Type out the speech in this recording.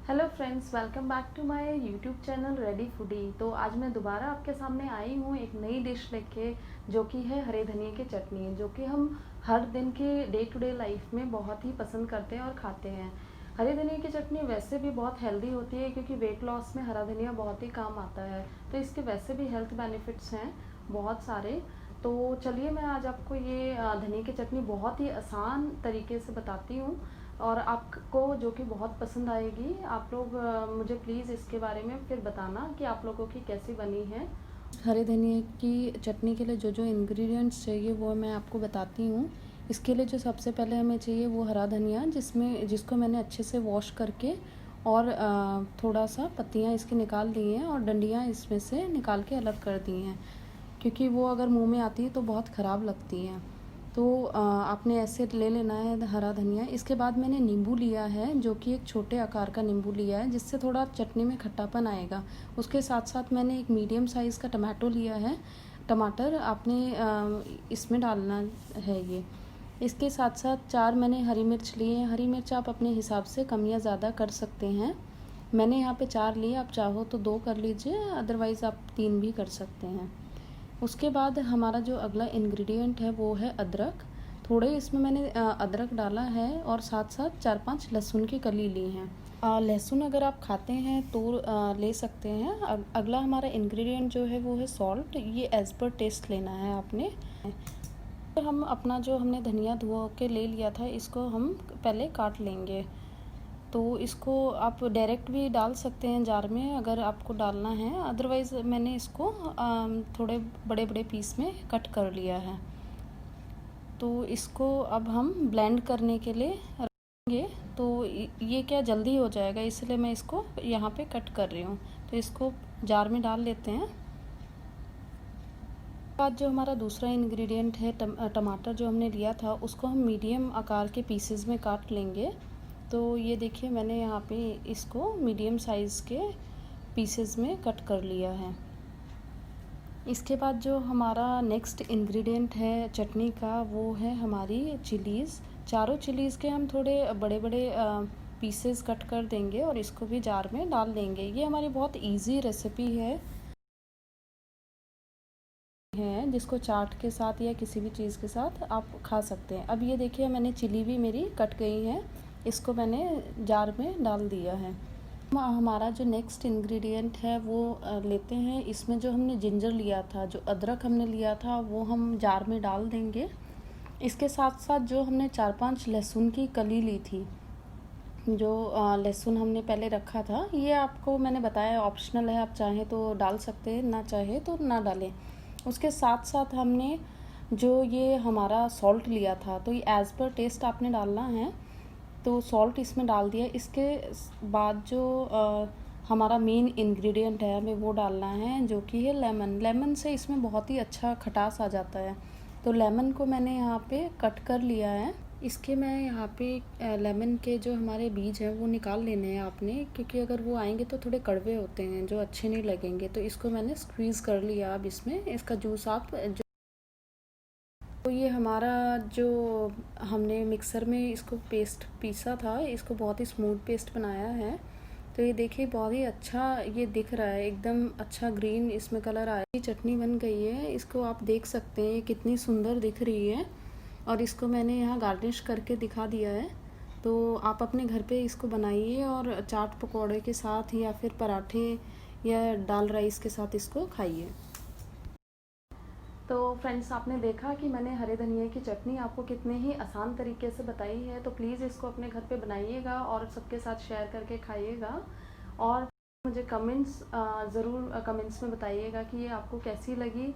Hello friends, welcome back to my YouTube channel ready foodie. तो आज मैं दोबारा आपके सामने आई हूँ एक नई डिश लेके, जो कि है हरे धनिए की चटनी, जो कि हम हर दिन के डे टू डे लाइफ में बहुत ही पसंद करते हैं और खाते हैं। हरे धनिए की चटनी वैसे भी बहुत हेल्दी होती है, क्योंकि वेट लॉस में हरा धनिया बहुत ही काम आता है। तो इसके वैसे भी हेल्थ बेनिफिट्स हैं बहुत सारे। तो चलिए मैं आज आपको ये धनिए की चटनी बहुत ही आसान तरीके से बताती हूँ, और आपको जो कि बहुत पसंद आएगी। आप लोग मुझे प्लीज़ इसके बारे में फिर बताना कि आप लोगों की कैसी बनी है। हरे धनिए की चटनी के लिए जो जो इंग्रेडिएंट्स चाहिए वो मैं आपको बताती हूँ। इसके लिए जो सबसे पहले हमें चाहिए वो हरा धनिया, जिसको मैंने अच्छे से वॉश करके और थोड़ा सा पत्तियाँ इसकी निकाल दी हैं और डंडियाँ इसमें से निकाल के अलग कर दी हैं, क्योंकि वो अगर मुंह में आती है तो बहुत ख़राब लगती हैं। तो आपने ऐसे ले लेना है हरा धनिया। इसके बाद मैंने नींबू लिया है, जो कि एक छोटे आकार का नींबू लिया है, जिससे थोड़ा चटनी में खट्टापन आएगा। उसके साथ साथ मैंने एक मीडियम साइज़ का टमाटो लिया है। टमाटर आपने इसमें डालना है ये। इसके साथ साथ 4 मैंने हरी मिर्च लिए हैं। हरी मिर्च आप अपने हिसाब से कम या ज़्यादा कर सकते हैं। मैंने यहाँ पे 4 लिए, आप चाहो तो 2 कर लीजिए, अदरवाइज़ आप 3 भी कर सकते हैं। उसके बाद हमारा जो अगला इंग्रेडिएंट है वो है अदरक। थोड़े इसमें मैंने अदरक डाला है, और साथ साथ 4-5 लहसुन की कली ली हैं। लहसुन अगर आप खाते हैं तो ले सकते हैं। अगला हमारा इंग्रेडिएंट जो है वो है सॉल्ट। ये एज़ पर टेस्ट लेना है आपने। तो हम अपना जो हमने धनिया धो के ले लिया था, इसको हम पहले काट लेंगे। तो इसको आप डायरेक्ट भी डाल सकते हैं जार में अगर आपको डालना है, अदरवाइज़ मैंने इसको थोड़े बड़े बड़े पीस में कट कर लिया है। तो इसको अब हम ब्लेंड करने के लिए रखेंगे। तो ये क्या जल्दी हो जाएगा, इसलिए मैं इसको यहाँ पे कट कर रही हूँ। तो इसको जार में डाल लेते हैं। बाद जो हमारा दूसरा इंग्रेडिएंट है टमाटर जो हमने लिया था, उसको हम मीडियम आकार के पीसेस में काट लेंगे। तो ये देखिए मैंने यहाँ पे इसको मीडियम साइज़ के पीसेस में कट कर लिया है। इसके बाद जो हमारा नेक्स्ट इंग्रेडिएंट है चटनी का, वो है हमारी चिलीज़। चारों चिलीज़ के हम थोड़े बड़े बड़े पीसेस कट कर देंगे और इसको भी जार में डाल देंगे। ये हमारी बहुत इजी रेसिपी है जिसको चाट के साथ या किसी भी चीज़ के साथ आप खा सकते हैं। अब ये देखिए मैंने चिली भी मेरी कट गई है, इसको मैंने जार में डाल दिया है। हमारा जो नेक्स्ट इंग्रेडिएंट है वो लेते हैं। इसमें जो हमने जिंजर लिया था, जो अदरक हमने लिया था, वो हम जार में डाल देंगे। इसके साथ साथ जो हमने 4-5 लहसुन की कली ली थी, जो लहसुन हमने पहले रखा था, ये आपको मैंने बताया ऑप्शनल है, आप चाहें तो डाल सकते हैं, ना चाहे तो ना डालें। उसके साथ साथ हमने जो ये हमारा सॉल्ट लिया था, तो ये एज़ पर टेस्ट आपने डालना है। तो सॉल्ट इसमें डाल दिया। इसके बाद जो हमारा मेन इंग्रेडिएंट है हमें वो डालना है, जो कि है लेमन। लेमन से इसमें बहुत ही अच्छा खटास आ जाता है। तो लेमन को मैंने यहाँ पे कट कर लिया है। इसके मैं यहाँ पे लेमन के जो हमारे बीज हैं वो निकाल लेने हैं आपने, क्योंकि अगर वो आएंगे तो थोड़े कड़वे होते हैं, जो अच्छे नहीं लगेंगे। तो इसको मैंने स्क्वीज़ कर लिया। अब इसमें इसका जूस आप तो ये हमारा जो हमने मिक्सर में इसको पेस्ट पीसा था, इसको बहुत ही स्मूथ पेस्ट बनाया है। तो ये देखिए बहुत ही अच्छा ये दिख रहा है, एकदम अच्छा ग्रीन इसमें कलर आया। ये चटनी बन गई है, इसको आप देख सकते हैं कितनी सुंदर दिख रही है। और इसको मैंने यहाँ गार्निश करके दिखा दिया है। तो आप अपने घर पे इसको बनाइए और चाट पकौड़े के साथ या फिर पराठे या दाल राइस के साथ इसको खाइए। तो फ्रेंड्स, आपने देखा कि मैंने हरे धनिया की चटनी आपको कितने ही आसान तरीके से बताई है। तो प्लीज़ इसको अपने घर पे बनाइएगा और सबके साथ शेयर करके खाइएगा। और मुझे कमेंट्स ज़रूर कमेंट्स में बताइएगा कि ये आपको कैसी लगी।